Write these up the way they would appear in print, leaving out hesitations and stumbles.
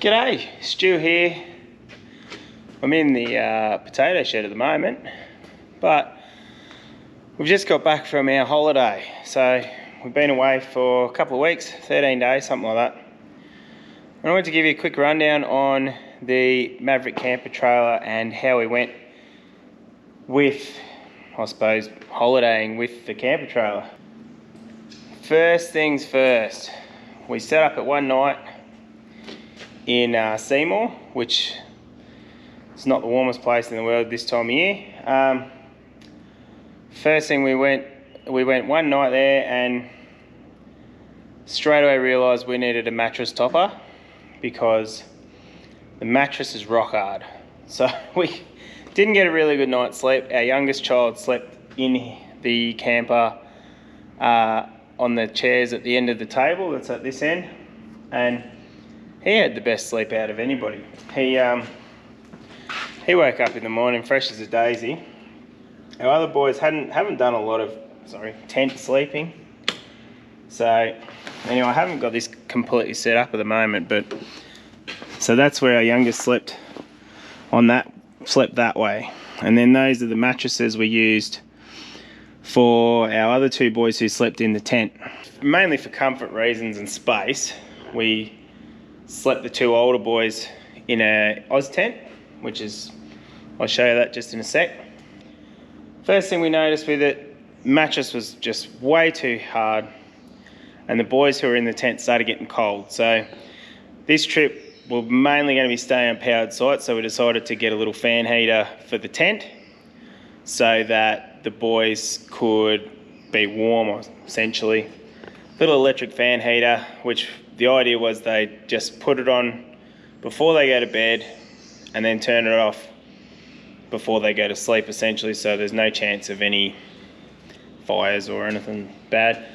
G'day, Stu here. I'm in the potato shed at the moment, but we've just got back from our holiday. So we've been away for a couple of weeks, 13 days, something like that. And I wanted to give you a quick rundown on the Maverick Camper trailer and how we went with, I suppose, holidaying with the camper trailer. First things first, we set up at one night in Seymour, which is not the warmest place in the world this time of year. First thing we went one night there and straight away realised we needed a mattress topper because the mattress is rock hard. So we didn't get a really good night's sleep. Our youngest child slept in the camper on the chairs at the end of the table, that's at this end, and he had the best sleep out of anybody. He woke up in the morning fresh as a daisy. Our other boys haven't done a lot of tent sleeping. So anyway, I haven't got this completely set up at the moment, but so that's where our youngest slept that way. And then those are the mattresses we used for our other two boys who slept in the tent. Mainly for comfort reasons and space, we slept the two older boys in a Oz tent, which is, I'll show you that just in a sec. First thing we noticed with it, mattress was just way too hard and the boys who were in the tent started getting cold. So this trip we're mainly going to be staying on powered sites, so we decided to get a little fan heater for the tent so that the boys could be warm, essentially. Little electric fan heater, which the idea was they just put it on before they go to bed and then turn it off before they go to sleep, essentially, so there's no chance of any fires or anything bad.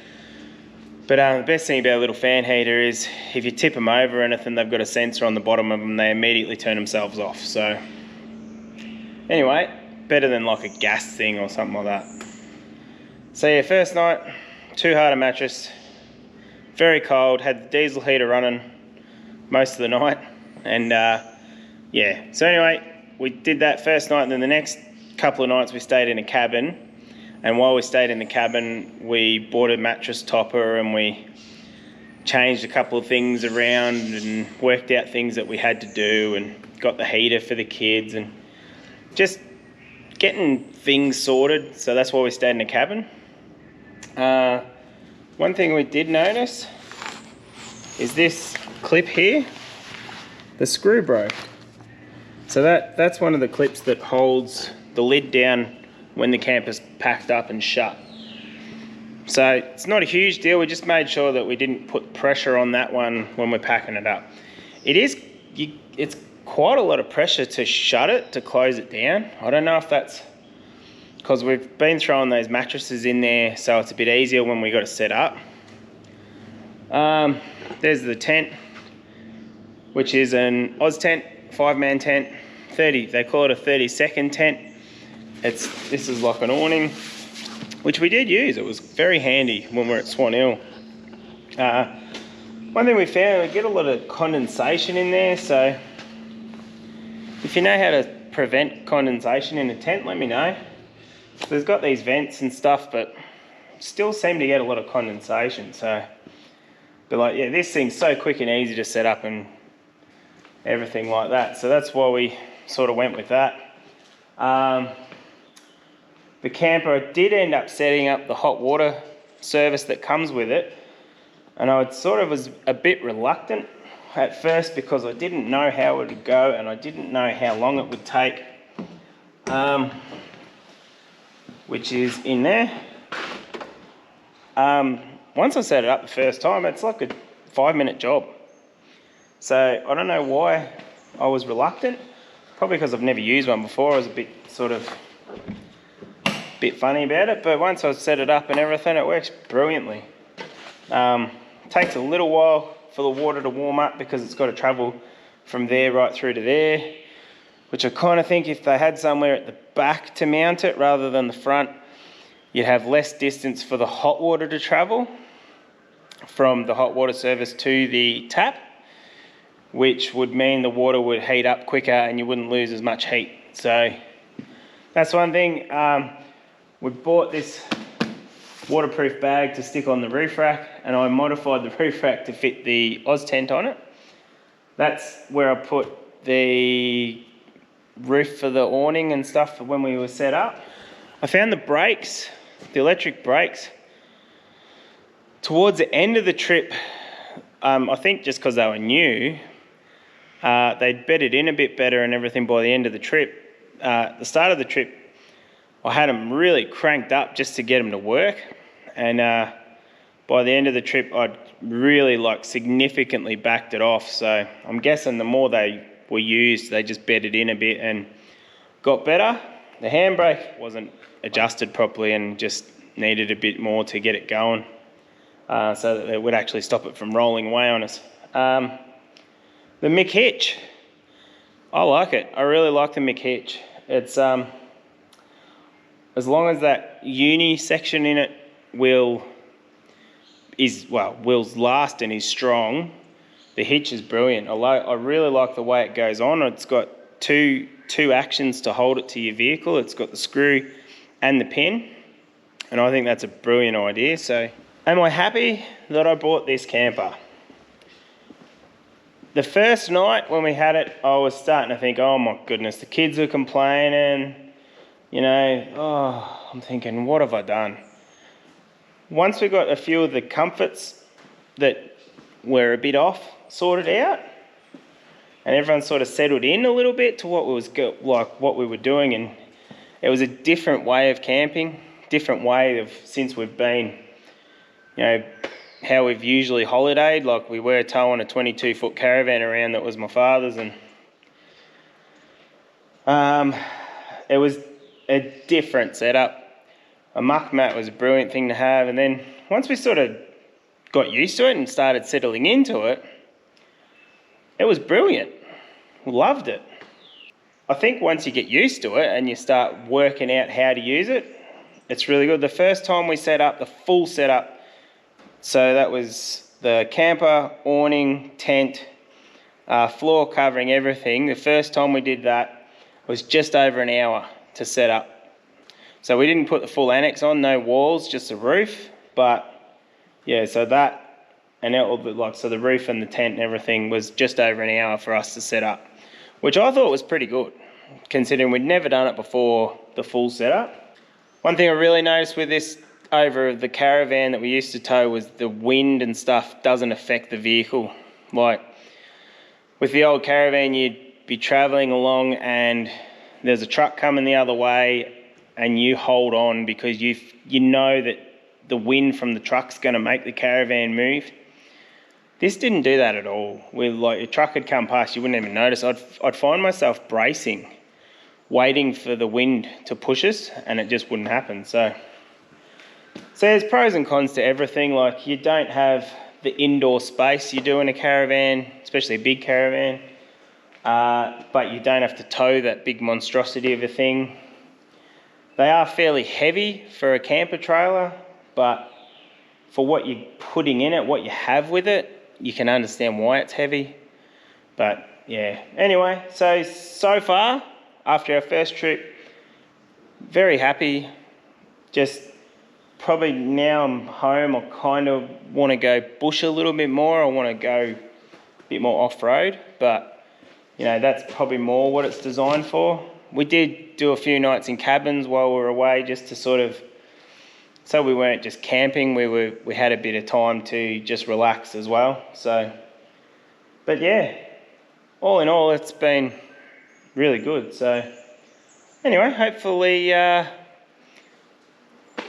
But the best thing about a little fan heater is if you tip them over or anything, they've got a sensor on the bottom of them, they immediately turn themselves off. So anyway, better than like a gas thing or something like that. So yeah, first night, too hard a mattress, very cold, had the diesel heater running most of the night, and yeah. So anyway, we did that first night, and then the next couple of nights we stayed in a cabin. And while we stayed in the cabin, we bought a mattress topper and we changed a couple of things around and worked out things that we had to do and got the heater for the kids and just getting things sorted. So that's why we stayed in the cabin. One thing we did notice is this clip here, the screw broke. So that's one of the clips that holds the lid down when the camper's packed up and shut. So it's not a huge deal, we just made sure that we didn't put pressure on that one when we're packing it up. It's quite a lot of pressure to shut it, to close it down. I don't know if that's because we've been throwing those mattresses in there, so it's a bit easier when we got to set up. There's the tent, which is an Oz tent, 5-man tent, 30. They call it a 30-second tent. This is like an awning, which we did use. It was very handy when we were at Swan Hill. One thing we found, we get a lot of condensation in there, so if you know how to prevent condensation in a tent, let me know. So there's got these vents and stuff, but still seem to get a lot of condensation. So, but like, yeah, this thing's so quick and easy to set up and everything like that. So that's why we sort of went with that. The camper did end up setting up the hot water service that comes with it, and I was a bit reluctant at first because I didn't know how it would go and I didn't know how long it would take, which is in there. Once I set it up the first time, it's like a 5-minute job. So I don't know why I was reluctant, probably because I've never used one before. I was a bit funny about it, but once I set it up and everything, it works brilliantly. Takes a little while for the water to warm up because it's got to travel from there right through to there, which I kind of think if they had somewhere at the back to mount it rather than the front, you'd have less distance for the hot water to travel from the hot water service to the tap. which would mean the water would heat up quicker and you wouldn't lose as much heat. So that's one thing. We bought this waterproof bag to stick on the roof rack, and I modified the roof rack to fit the Oz tent on it. That's where I put the roof for the awning and stuff for when we were set up. I found the brakes, the electric brakes, towards the end of the trip, I think just because they were new, they'd bedded in a bit better and everything by the end of the trip. The start of the trip, I had them really cranked up just to get them to work, and by the end of the trip I'd really significantly backed it off. So I'm guessing the more they were used, they just bedded in a bit and got better. The handbrake wasn't adjusted properly and just needed a bit more to get it going, so that it would actually stop it from rolling away on us. The Mick hitch, I like it. I really like the Mick hitch. It's as long as that uni section in it will last and is strong, the hitch is brilliant. I really like the way it goes on. It's got two actions to hold it to your vehicle. It's got the screw and the pin, and I think that's a brilliant idea. So am I happy that I bought this camper? The first night when we had it, I was starting to think, oh my goodness, the kids are complaining, I'm thinking, what have I done? Once we got a few of the comforts that were a bit off sorted out, and everyone sort of settled in a little bit to what we were doing, and it was a different way of camping, different way of since we've been, how we've usually holidayed. We were towing a 22-foot caravan around that was my father's, and it was a different setup. A muck mat was a brilliant thing to have, and then once we sort of got used to it and started settling into it, it was brilliant. Loved it. I think once you get used to it and you start working out how to use it, it's really good. The first time we set up the full setup, so that was the camper, awning, tent, floor covering, everything. The first time we did that was just over an hour to set up. So we didn't put the full annex on, no walls, just the roof. But yeah, so that, and so the roof and the tent and everything was just over an hour for us to set up, which I thought was pretty good, considering we'd never done it before the full setup. One thing I really noticed with this over the caravan that we used to tow was the wind and stuff doesn't affect the vehicle. Like with the old caravan, you'd be traveling along and there's a truck coming the other way, and you hold on because you know that the wind from the truck's going to make the caravan move. This didn't do that at all. A truck had come past, you wouldn't even notice. I'd find myself bracing, waiting for the wind to push us, and it just wouldn't happen. So there's pros and cons to everything. You don't have the indoor space you do in a caravan, especially a big caravan, but you don't have to tow that big monstrosity of a thing. They are fairly heavy for a camper trailer, but for what you're putting in it, what you have with it, you can understand why it's heavy. But yeah, anyway, so far, after our first trip, very happy. Just probably now I'm home, I kind of want to go bush a little bit more. I want to go a bit more off-road, but that's probably more what it's designed for. We did do a few nights in cabins while we were away, just to so we weren't just camping, we had a bit of time to just relax as well. But yeah, all in all, it's been really good. So anyway, hopefully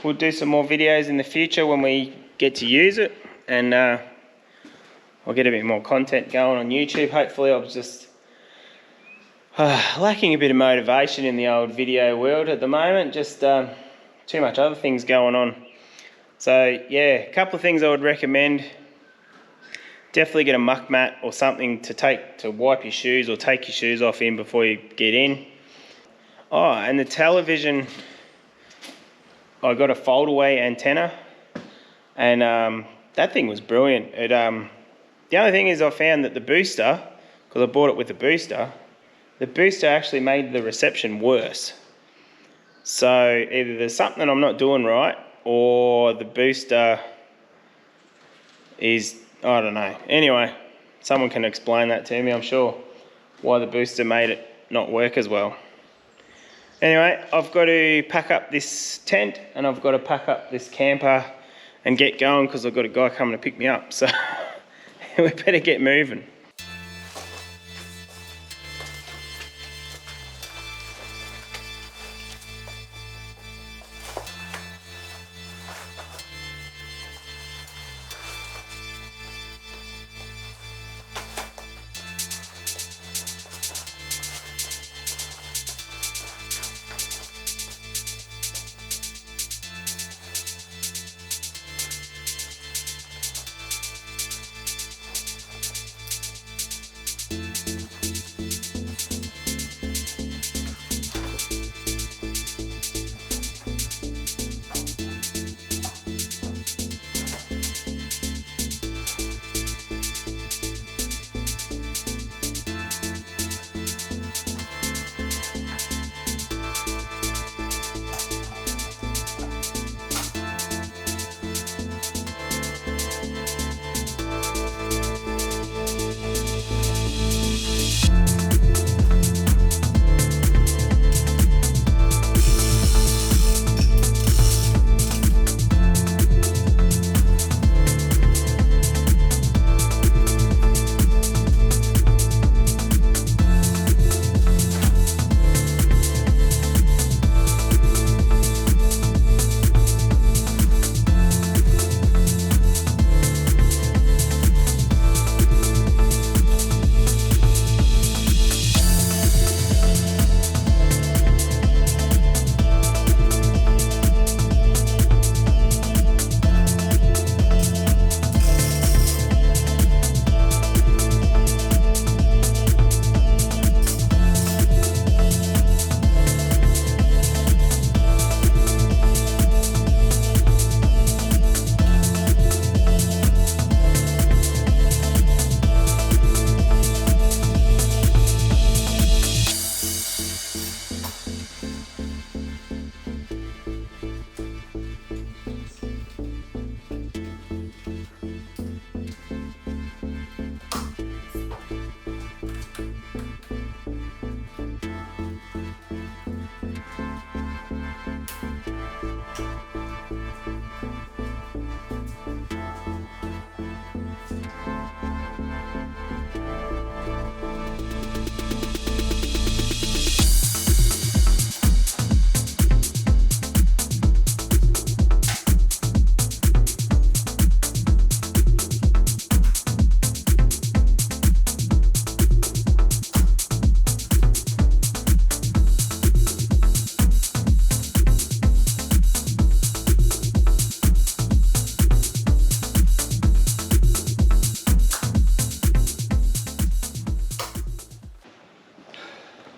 we'll do some more videos in the future when we get to use it, and I'll get a bit more content going on YouTube. Hopefully I was just lacking a bit of motivation in the old video world at the moment, just too much other things going on. So yeah, a couple of things I would recommend. Definitely get a muck mat or something to wipe your shoes or take your shoes off in before you get in. Oh, and the television, I got a fold-away antenna, and that thing was brilliant. The only thing is I found that the booster, because I bought it with the booster actually made the reception worse. So either there's something I'm not doing right, or the booster is, I don't know. Anyway, someone can explain that to me, I'm sure, why the booster made it not work as well. Anyway, I've got to pack up this tent and I've got to pack up this camper and get going, because I've got a guy coming to pick me up. So we better get moving.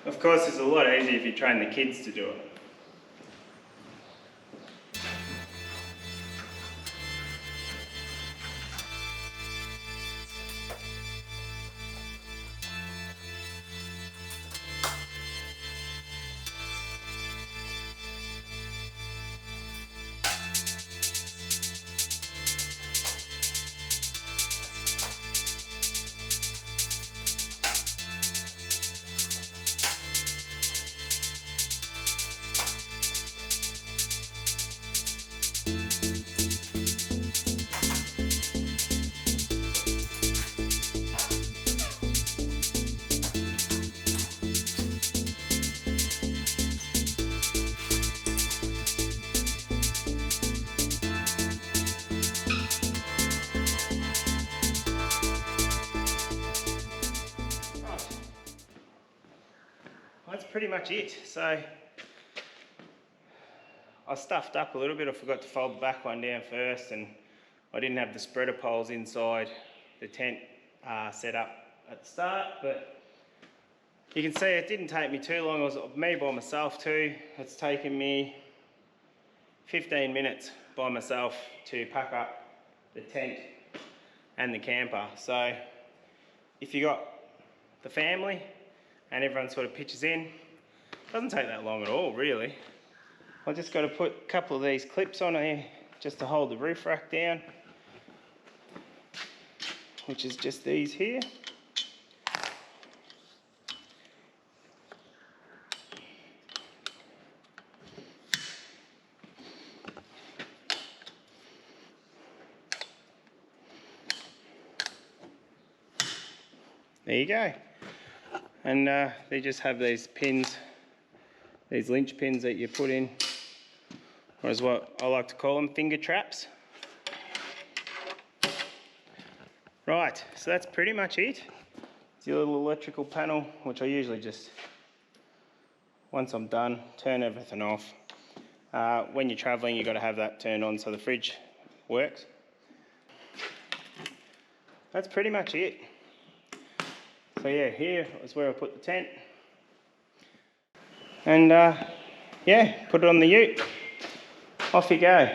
Of course, it's a lot easier if you train the kids to do it. That's pretty much it. So I stuffed up a little bit. I forgot to fold the back one down first, and I didn't have the spreader poles inside the tent set up at the start, but you can see it didn't take me too long. It was me by myself too. It's taken me 15 minutes by myself to pack up the tent and the camper. So if you got the family, and everyone sort of pitches in. Doesn't take that long at all, really. I just got to put a couple of these clips on here just to hold the roof rack down, which is just these here. There you go. And they just have these pins, these lynch pins that you put in, or as what I like to call them, finger traps. Right, so that's pretty much it. It's your little electrical panel, which I usually just, once I'm done, turn everything off. When you're travelling, you've got to have that turned on so the fridge works. That's pretty much it. So yeah, here is where I put the tent. And yeah, put it on the ute. Off you go.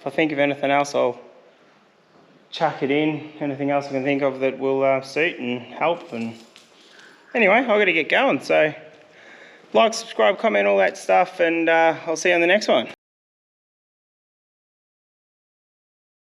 If I think of anything else, I'll chuck it in. Anything else I can think of that will suit and help. And anyway, I've got to get going. So like, subscribe, comment, all that stuff, and I'll see you on the next one.